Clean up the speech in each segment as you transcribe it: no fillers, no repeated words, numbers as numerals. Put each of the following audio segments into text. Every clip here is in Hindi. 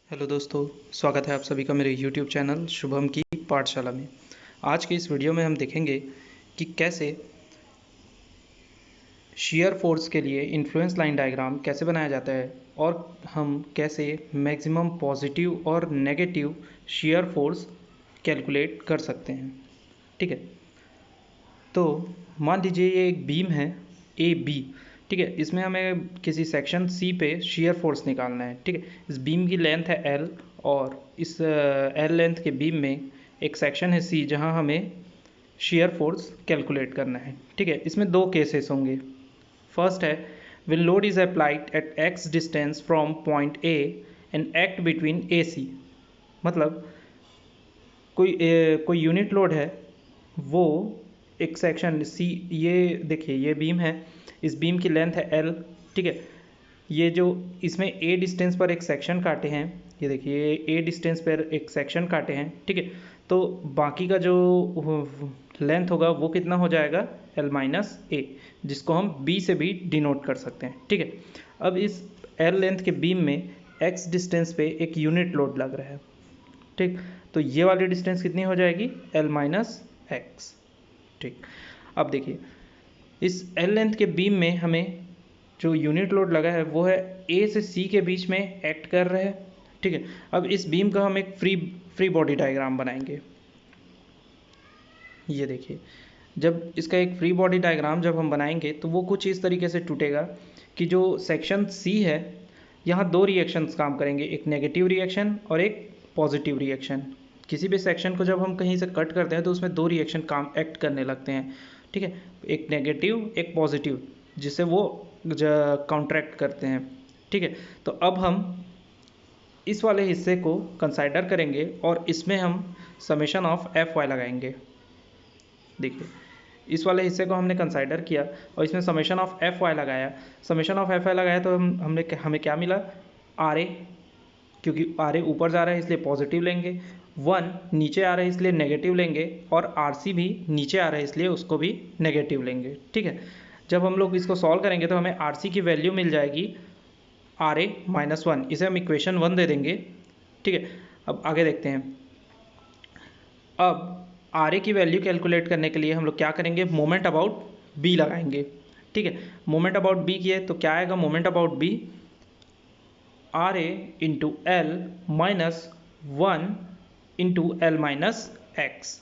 हेलो दोस्तों, स्वागत है आप सभी का मेरे YouTube चैनल शुभम की पाठशाला में। आज के इस वीडियो में हम देखेंगे कि कैसे शेयर फोर्स के लिए इन्फ्लुएंस लाइन डायग्राम कैसे बनाया जाता है और हम कैसे मैक्सिमम पॉजिटिव और नेगेटिव शेयर फोर्स कैलकुलेट कर सकते हैं। ठीक है, तो मान लीजिए ये एक बीम है ए बी। ठीक है, इसमें हमें किसी सेक्शन सी पे शेयर फोर्स निकालना है। ठीक है, इस बीम की लेंथ है एल और इस एल लेंथ के बीम में एक सेक्शन है सी जहां हमें शेयर फोर्स कैलकुलेट करना है। ठीक है, इसमें दो केसेस होंगे। फर्स्ट है when load is applied at x distance from point A and act between AC। मतलब कोई यूनिट लोड है, वो एक सेक्शन सी, ये देखिए ये बीम है, इस बीम की लेंथ है एल। ठीक है, ये जो इसमें ए डिस्टेंस पर एक सेक्शन काटे हैं, ये देखिए ए डिस्टेंस पर एक सेक्शन काटे हैं। ठीक है, तो बाकी का जो लेंथ होगा वो कितना हो जाएगा, एल माइनस ए, जिसको हम बी से भी डिनोट कर सकते हैं। ठीक है, अब इस एल लेंथ के बीम में एक्स डिस्टेंस पे एक यूनिट लोड लग रहा है। ठीक, तो ये वाली डिस्टेंस कितनी हो जाएगी, एल माइनस एक्स। ठीक, अब देखिए इस एल लेंथ के बीम में हमें जो यूनिट लोड लगा है वो है ए से सी के बीच में एक्ट कर रहा है। ठीक है, अब इस बीम का हम एक फ्री बॉडी डायग्राम बनाएंगे। ये देखिए, जब इसका एक फ्री बॉडी डायग्राम जब हम बनाएंगे तो वो कुछ इस तरीके से टूटेगा कि जो सेक्शन सी है, यहाँ दो रिएक्शंस काम करेंगे, एक नेगेटिव रिएक्शन और एक पॉजिटिव रिएक्शन। किसी भी सेक्शन को जब हम कहीं से कट करते हैं तो उसमें दो रिएक्शन काम एक्ट करने लगते हैं। ठीक है, एक नेगेटिव एक पॉजिटिव, जिसे वो काउंट्रैक्ट करते हैं। ठीक है, तो अब हम इस वाले हिस्से को कंसाइडर करेंगे और इसमें हम समेशन ऑफ एफ वाई लगाएंगे। देखिए इस वाले हिस्से को हमने कंसाइडर किया और इसमें समेशन ऑफ एफ वाई लगाया। समेशन ऑफ एफ वाई लगाया तो हमें क्या मिला, आर ए, क्योंकि आर ए ऊपर जा रहा है इसलिए पॉजिटिव लेंगे, 1 नीचे आ रहा है इसलिए नेगेटिव लेंगे, और आर सी भी नीचे आ रहा है इसलिए उसको भी नेगेटिव लेंगे। ठीक है, जब हम लोग इसको सॉल्व करेंगे तो हमें आर सी की वैल्यू मिल जाएगी आर ए माइनस 1, इसे हम इक्वेशन 1 दे देंगे। ठीक है, अब आगे देखते हैं। अब आर ए की वैल्यू कैलकुलेट करने के लिए हम लोग क्या करेंगे, मोमेंट अबाउट बी लगाएंगे। ठीक है, मोमेंट अबाउट बी किए तो क्या आएगा, moment about B R A into L minus 1 into L minus x.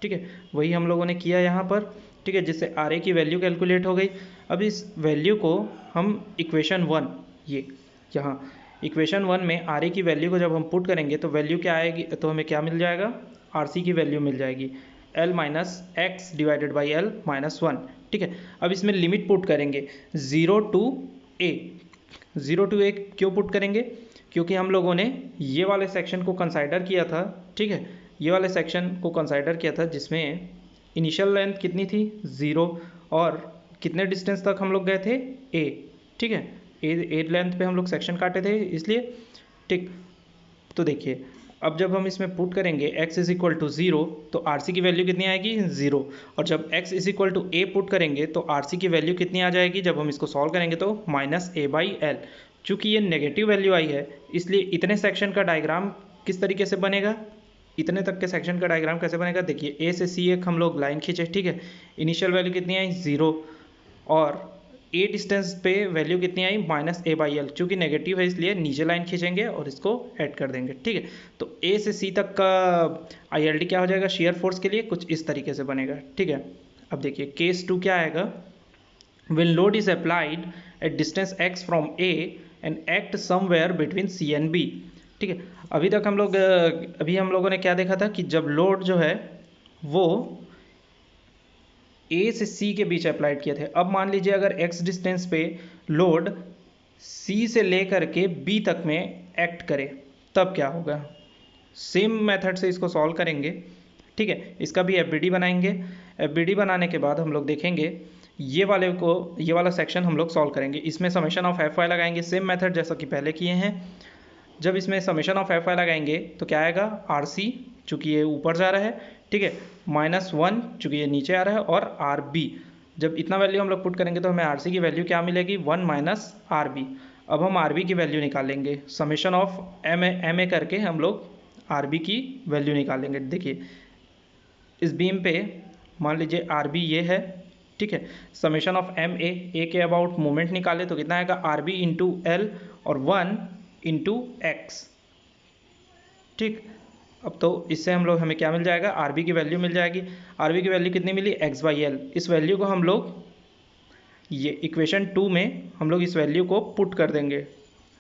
ठीक है, वही हम लोगों ने किया यहाँ पर। ठीक है, जिससे आर ए की वैल्यू कैलकुलेट हो गई। अब इस वैल्यू को हम इक्वेशन 1, ये यहाँ इक्वेशन 1 में आर ए की वैल्यू को जब हम पुट करेंगे तो वैल्यू क्या आएगी, तो हमें क्या मिल जाएगा, आर सी की वैल्यू मिल जाएगी L minus x divided by L minus 1। ठीक है, अब इसमें लिमिट पुट करेंगे 0 टू ए। 0 टू ए क्यों पुट करेंगे, क्योंकि हम लोगों ने ये वाले सेक्शन को कंसाइडर किया था। ठीक है, ये वाले सेक्शन को कंसाइडर किया था जिसमें इनिशियल लेंथ कितनी थी, 0, और कितने डिस्टेंस तक हम लोग गए थे, ए। ठीक है, ए लेंथ पे हम लोग सेक्शन काटे थे इसलिए। ठीक, तो देखिए अब जब हम इसमें पुट करेंगे x इज इक्वल टू 0 तो आर सी की वैल्यू कितनी आएगी, 0, और जब x is equal to A put करेंगे तो आर सी की वैल्यू कितनी आ जाएगी, जब हम इसको सॉल्व करेंगे तो माइनस ए बाई एल। चूँकि ये नेगेटिव वैल्यू आई है इसलिए इतने सेक्शन का डायग्राम किस तरीके से बनेगा, इतने तक के सेक्शन का डायग्राम कैसे बनेगा, देखिए ए से सी एक हम लोग लाइन खींचे। ठीक है, इनिशियल वैल्यू कितनी आई, 0, और ए डिस्टेंस पे वैल्यू कितनी आई, माइनस ए बाई एल। चूँकि नेगेटिव है इसलिए नीचे लाइन खींचेंगे और इसको ऐड कर देंगे। ठीक है, तो ए से सी तक का आई एल डी क्या हो जाएगा, शेयर फोर्स के लिए कुछ इस तरीके से बनेगा। ठीक है, अब देखिए केस 2 क्या आएगा, when load is applied at distance x from a and act somewhere between c and b। ठीक है, अभी हम लोगों ने क्या देखा था कि जब लोड जो है वो ए से सी के बीच अप्लाइड किए थे। अब मान लीजिए अगर x डिस्टेंस पे लोड सी से लेकर के बी तक में एक्ट करे तब क्या होगा, सेम मेथड से इसको सॉल्व करेंगे। ठीक है, इसका भी एफ बनाएंगे। एफ बनाने के बाद हम लोग देखेंगे ये वाला सेक्शन हम लोग सॉल्व करेंगे। इसमें समेशन ऑफ एफ वाई लगाएंगे, सेम मेथड जैसा कि पहले किए हैं। जब इसमें समेशन ऑफ एफ वाई लगाएंगे तो क्या आएगा, आर सी, चूँकि ये ऊपर जा रहा है, ठीक है, माइनस 1 चूँकि ये नीचे आ रहा है, और आर बी। जब इतना वैल्यू हम लोग पुट करेंगे तो हमें आर सी की वैल्यू क्या मिलेगी, 1 माइनस आर बी। अब हम आर बी की वैल्यू निकालेंगे, समेशन ऑफ एम ए करके हम लोग आर बी की वैल्यू निकालेंगे। देखिए इस बीम पे मान लीजिए आर बी ये है, ठीक है, समेशन ऑफ एम ए के अबाउट मोमेंट निकाले तो कितना आएगा, आर बी इंटू एल और 1 इंटू एक्स, ठीक। अब तो इससे हम लोग हमें क्या मिल जाएगा, आर बी की वैल्यू मिल जाएगी। आर बी की वैल्यू कितनी मिली, एक्स बाई एल। इस वैल्यू को हम लोग ये इक्वेशन 2 में हम लोग इस वैल्यू को पुट कर देंगे।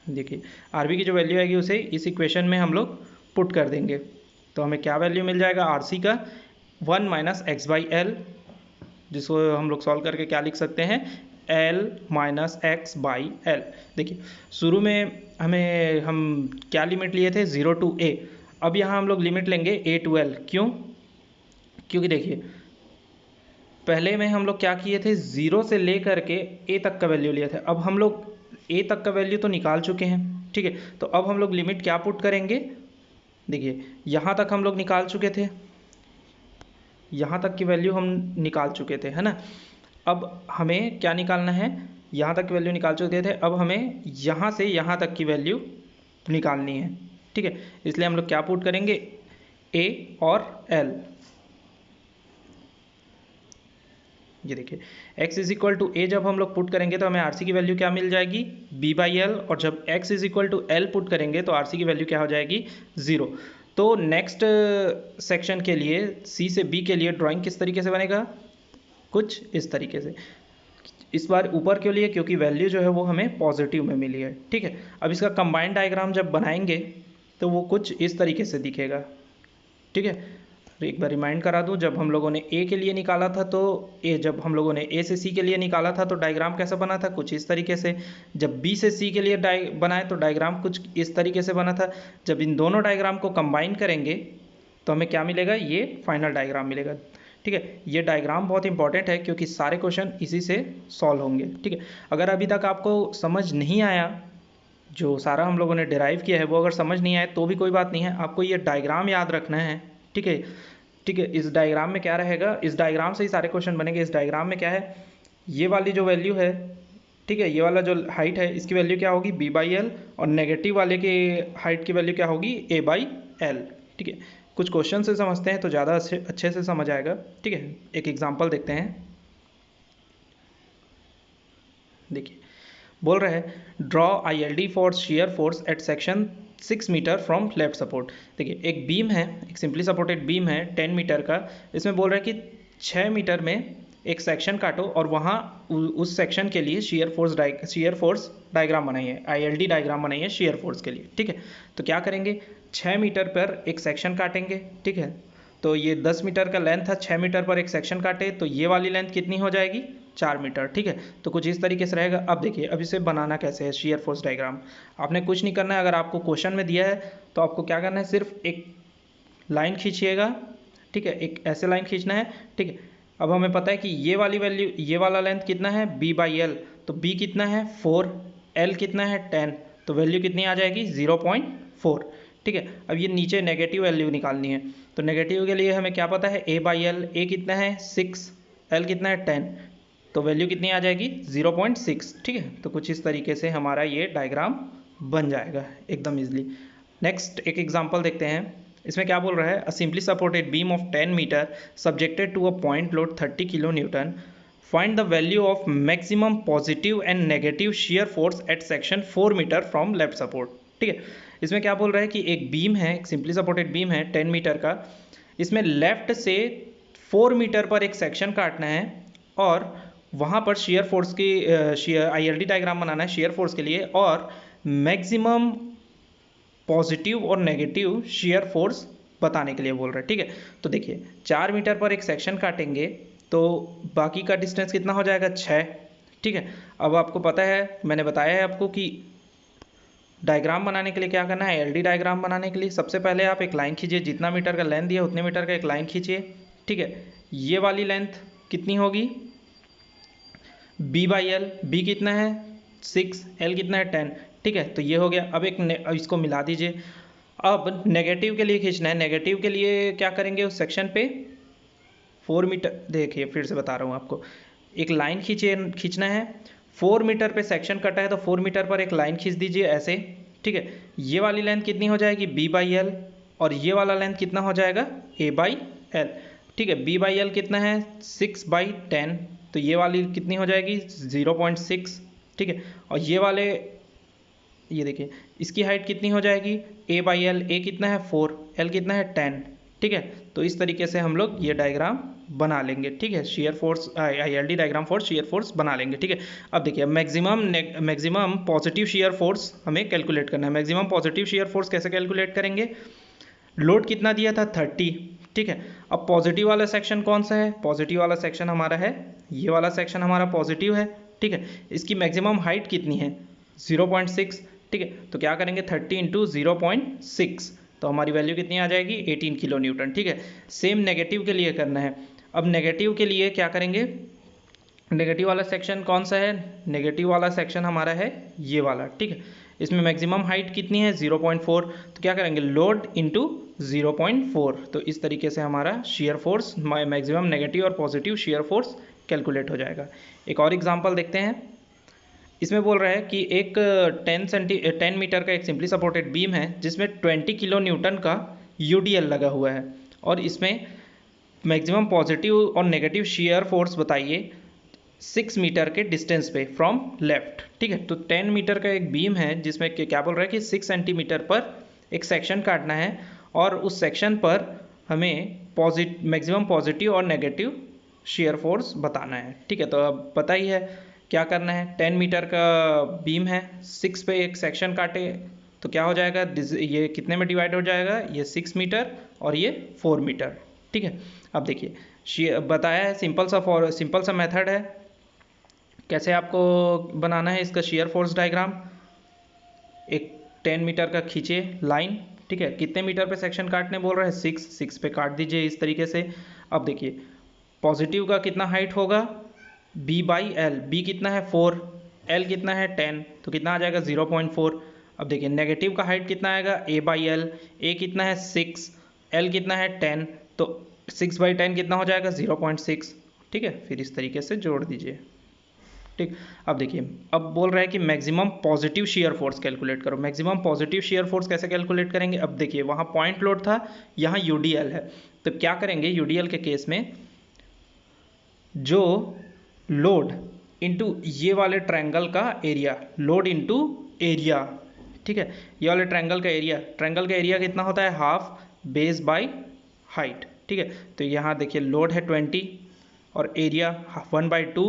देखिए आर बी की जो वैल्यू आएगी उसे इस इक्वेशन में हम लोग पुट कर देंगे, तो हमें क्या वैल्यू मिल जाएगा, आर सी का 1 माइनस एक्स बाई एल, जिसको हम लोग सॉल्व करके क्या लिख सकते हैं, L minus x by L. देखिए शुरू में हम क्या लिमिट लिए थे, 0 टू ए। अब यहाँ हम लोग लिमिट लेंगे ए टू एल। क्यों, क्योंकि देखिए पहले में हम लोग क्या किए थे, 0 से ले करके ए तक का वैल्यू लिए थे। अब हम लोग ए तक का वैल्यू तो निकाल चुके हैं, ठीक है, तो अब हम लोग लिमिट क्या पुट करेंगे, देखिए यहाँ तक हम लोग निकाल चुके थे, यहाँ तक की वैल्यू हम निकाल चुके थे, है ना। अब हमें क्या निकालना है, यहाँ तक की वैल्यू निकाल चुके थे, अब हमें यहाँ से यहाँ तक की वैल्यू निकालनी है, ठीक है। इसलिए हम लोग क्या पुट करेंगे, ए और एल। ये देखिए x इज इक्वल टू ए जब हम लोग पुट करेंगे तो हमें आर सी की वैल्यू क्या मिल जाएगी, b बाई एल, और जब x is equal to L put करेंगे तो आर सी की वैल्यू क्या हो जाएगी, 0। तो नेक्स्ट सेक्शन के लिए c से b के लिए ड्राइंग किस तरीके से बनेगा, कुछ इस तरीके से। इस बार ऊपर क्यों लिए, क्योंकि वैल्यू जो है वो हमें पॉजिटिव में मिली है, ठीक है। अब इसका कंबाइंड डायग्राम जब बनाएंगे तो वो कुछ इस तरीके से दिखेगा, ठीक है। एक बार रिमाइंड करा दूं, जब हम लोगों ने ए के लिए निकाला था तो जब हम लोगों ने ए से सी के लिए निकाला था तो डायग्राम कैसा बना था, कुछ इस तरीके से। जब बी से सी के लिए बनाए तो डायग्राम कुछ इस तरीके से बना था। जब इन दोनों डायग्राम को कंबाइन करेंगे तो हमें क्या मिलेगा, ये फाइनल डायग्राम मिलेगा, ठीक है। ये डायग्राम बहुत इंपॉर्टेंट है क्योंकि सारे क्वेश्चन इसी से सॉल्व होंगे, ठीक है। अगर अभी तक आपको समझ नहीं आया, जो सारा हम लोगों ने डिराइव किया है वो अगर समझ नहीं आए तो भी कोई बात नहीं है, आपको ये डायग्राम याद रखना है, ठीक है, ठीक है। इस डायग्राम में क्या रहेगा, इस डायग्राम से ही सारे क्वेश्चन बनेंगे। इस डायग्राम में क्या है, ये वाली जो वैल्यू है, ठीक है, ये वाला जो हाइट है इसकी वैल्यू क्या होगी, b बाई एल, और नेगेटिव वाले के हाइट की वैल्यू क्या होगी, a बाई एल, ठीक है। कुछ क्वेश्चन से समझते हैं तो ज़्यादा अच्छे से समझ आएगा, ठीक है। एक एग्जाम्पल देखते हैं। देखिए बोल रहे हैं draw ILD for shear force at section 6 metre from left support. देखिए एक बीम है, एक सिंपली सपोर्टेड बीम है 10 मीटर का। इसमें बोल रहे हैं कि 6 मीटर में एक सेक्शन काटो और वहाँ उस सेक्शन के लिए शेयर फोर्स डायग्राम बनाइए, ILD डायग्राम बनाइए शेयर फोर्स के लिए, ठीक है। तो क्या करेंगे, 6 मीटर पर एक सेक्शन काटेंगे, ठीक है। तो ये 10 मीटर का लेंथ था, 6 मीटर पर एक सेक्शन काटे तो ये वाली लेंथ कितनी हो जाएगी, 4 मीटर, ठीक है। तो कुछ इस तरीके से रहेगा। अब देखिए अब इसे बनाना कैसे है शेयर फोर्स डायग्राम। आपने कुछ नहीं करना है, अगर आपको क्वेश्चन में दिया है तो आपको क्या करना है, सिर्फ एक लाइन खींचिएगा, ठीक है, एक ऐसे लाइन खींचना है, ठीक है। अब हमें पता है कि ये वाली वैल्यू, ये वाला लेंथ कितना है, b बाई एल, तो b कितना है 4, l कितना है 10, तो वैल्यू कितनी आ जाएगी 0.4, ठीक है। अब ये नीचे नेगेटिव वैल्यू निकालनी है, तो नेगेटिव के लिए हमें क्या पता है, a बाई एल, a कितना है 6, l कितना है 10, तो वैल्यू कितनी आ जाएगी 0.6, ठीक है। तो कुछ इस तरीके से हमारा ये डायग्राम बन जाएगा एकदम इजली। नेक्स्ट एक एग्जांपल देखते हैं। इसमें क्या बोल रहा है, a simply supported beam of 10 metre subjected to a point load 30 kilo newton, find the value of maximum positive and negative shear force at section 4 metre from left support, ठीक है। इसमें क्या बोल रहा है कि एक बीम है, एक सिंपली सपोर्टेड बीम है 10 मीटर का, इसमें लेफ्ट से 4 मीटर पर एक सेक्शन काटना है और वहाँ पर शेयर फोर्स की ILD डायग्राम बनाना है शेयर फोर्स के लिए, और मैक्सिमम पॉजिटिव और नेगेटिव शेयर फोर्स बताने के लिए बोल रहे हैं, ठीक है। तो देखिए 4 मीटर पर एक सेक्शन काटेंगे तो बाकी का डिस्टेंस कितना हो जाएगा 6, ठीक है। अब आपको पता है, मैंने बताया है आपको कि डायग्राम बनाने के लिए क्या करना है, LD डायग्राम बनाने के लिए सबसे पहले आप एक लाइन खींचिए, जितना मीटर का लेंथ दिया उतने मीटर का एक लाइन खींचिए, ठीक है। ये वाली लेंथ कितनी होगी, b बाई एल, b कितना है 6, l कितना है 10, ठीक है। तो ये हो गया। अब इसको मिला दीजिए। अब नेगेटिव के लिए खींचना है, नेगेटिव के लिए क्या करेंगे, उस सेक्शन पे 4 मीटर, देखिए फिर से बता रहा हूँ आपको, एक लाइन खींचना है 4 मीटर पे सेक्शन कटा है तो 4 मीटर पर एक लाइन खींच दीजिए ऐसे, ठीक है। ये वाली लेंथ कितनी हो जाएगी, b/l, और ये वाला लेंथ कितना हो जाएगा, a/l, ठीक है। b/l कितना है, 6/10, तो ये वाली कितनी हो जाएगी, 0.6, ठीक है। और ये वाले, ये देखिए इसकी हाइट कितनी हो जाएगी, a/l, a कितना है 4, l कितना है 10, ठीक है। तो इस तरीके से हम लोग ये डायग्राम बना लेंगे, ठीक है। Shear force, ILD diagram for shear force बना लेंगे, ठीक है। अब देखिए मैक्सिमम पॉजिटिव शेयर फोर्स हमें कैलकुलेट करना है। मैक्सिमम पॉजिटिव शेयर फोर्स कैसे कैलकुलेट करेंगे, लोड कितना दिया था 30, ठीक है। अब पॉजिटिव वाला सेक्शन कौन सा है, पॉजिटिव वाला सेक्शन हमारा है ये वाला सेक्शन हमारा पॉजिटिव है, ठीक है। इसकी मैक्सिमम हाइट कितनी है, 0.6, ठीक है। तो क्या करेंगे 30 इंटू 0.6, तो हमारी वैल्यू कितनी आ जाएगी, 18 किलो न्यूटन, ठीक है। सेम नेगेटिव के लिए करना है। अब नेगेटिव के लिए क्या करेंगे, नेगेटिव वाला सेक्शन कौन सा है, नेगेटिव वाला सेक्शन हमारा है ये वाला, ठीक है। इसमें मैक्सिमम हाइट कितनी है, 0.4, तो क्या करेंगे लोड इंटू 0.4, तो इस तरीके से हमारा शेयर फोर्स, मैक्सिमम नेगेटिव और पॉजिटिव शेयर फोर्स कैलकुलेट हो जाएगा। एक और एग्जांपल देखते हैं। इसमें बोल रहा है कि एक 10 मीटर का एक सिंपली सपोर्टेड बीम है जिसमें 20 किलो न्यूटन का UDL लगा हुआ है, और इसमें मैक्सिमम पॉजिटिव और नेगेटिव शेयर फोर्स बताइए 6 मीटर के डिस्टेंस पे फ्रॉम लेफ्ट, ठीक है। तो 10 मीटर का एक बीम है जिसमें क्या बोल रहा है कि 6 सेंटीमीटर पर एक सेक्शन काटना है, और उस सेक्शन पर हमें मैक्सिमम पॉजिटिव और नेगेटिव शेयर फोर्स बताना है, ठीक है। तो अब पता ही है क्या करना है, 10 मीटर का बीम है, 6 पे एक सेक्शन काटे तो क्या हो जाएगा, ये कितने में डिवाइड हो जाएगा, ये 6 मीटर और ये 4 मीटर, ठीक है। अब देखिए बताया है, सिंपल सा मेथड है कैसे आपको बनाना है इसका शेयर फोर्स डायग्राम। एक 10 मीटर का खींचे लाइन, ठीक है। कितने मीटर पे सेक्शन काटने बोल रहा है, 6 पे काट दीजिए इस तरीके से। अब देखिए पॉजिटिव का कितना हाइट होगा, b/l, b कितना है 4, l कितना है 10, तो कितना आ जाएगा 0.4। अब देखिए नेगेटिव का हाइट कितना आएगा, a/l, a कितना है 6, l कितना है 10, तो 6/10 कितना हो जाएगा 0.6, ठीक है। फिर इस तरीके से जोड़ दीजिए, ठीक। अब देखिए अब बोल रहा है कि maximum positive shear force calculate करो। मैक्सिमम पॉजिटिव शेयर फोर्स कैसे कैलकुलेट करेंगे, अब देखिए वहाँ पॉइंट लोड था, यहाँ UDL है, तो क्या करेंगे UDL के केस में जो लोड इनटू ये वाले ट्रायंगल का एरिया, लोड इनटू एरिया, ठीक है। ये वाले ट्रायंगल का एरिया कितना होता है, हाफ बेस बाय हाइट, ठीक है। तो यहाँ देखिए लोड है 20 और एरिया 1/2,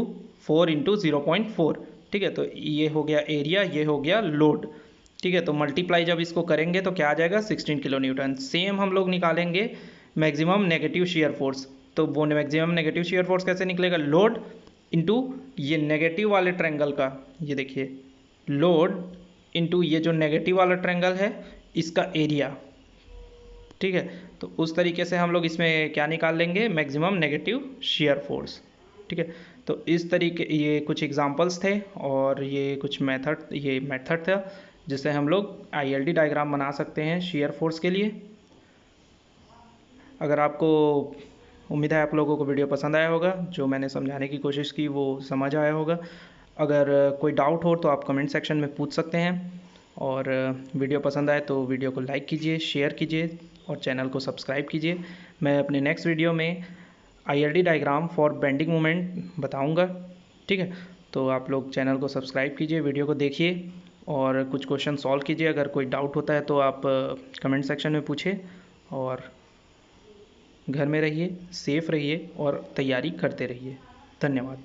4 इंटू 0.4, ठीक है। तो ये हो गया एरिया, ये हो गया लोड, ठीक है। तो मल्टीप्लाई जब इसको करेंगे तो क्या आ जाएगा 16 किलो न्यूटन। सेम हम लोग निकालेंगे मैक्सिमम नेगेटिव शेयर फोर्स, तो वो मैक्सिमम नेगेटिव शेयर फोर्स कैसे निकलेगा, लोड इंटू ये नेगेटिव वाले ट्रायंगल का, ये देखिए लोड इंटू ये जो नेगेटिव वाला ट्रायंगल है इसका एरिया, ठीक है। तो उस तरीके से हम लोग इसमें क्या निकाल लेंगे, मैक्सिमम नेगेटिव शेयर फोर्स, ठीक है। तो इस तरीके, ये कुछ एग्जांपल्स थे और ये कुछ मेथड था जिससे हम लोग ILD डायग्राम बना सकते हैं शेयर फोर्स के लिए। अगर आपको, उम्मीद है आप लोगों को वीडियो पसंद आया होगा, जो मैंने समझाने की कोशिश की वो समझ आया होगा। अगर कोई डाउट हो तो आप कमेंट सेक्शन में पूछ सकते हैं, और वीडियो पसंद आए तो वीडियो को लाइक कीजिए, शेयर कीजिए और चैनल को सब्सक्राइब कीजिए। मैं अपने नेक्स्ट वीडियो में ILD diagram for bending moment बताऊंगा, ठीक है। तो आप लोग चैनल को सब्सक्राइब कीजिए, वीडियो को देखिए और कुछ क्वेश्चन सॉल्व कीजिए। अगर कोई डाउट होता है तो आप कमेंट सेक्शन में पूछिए, और घर में रहिए, सेफ रहिए और तैयारी करते रहिए। धन्यवाद।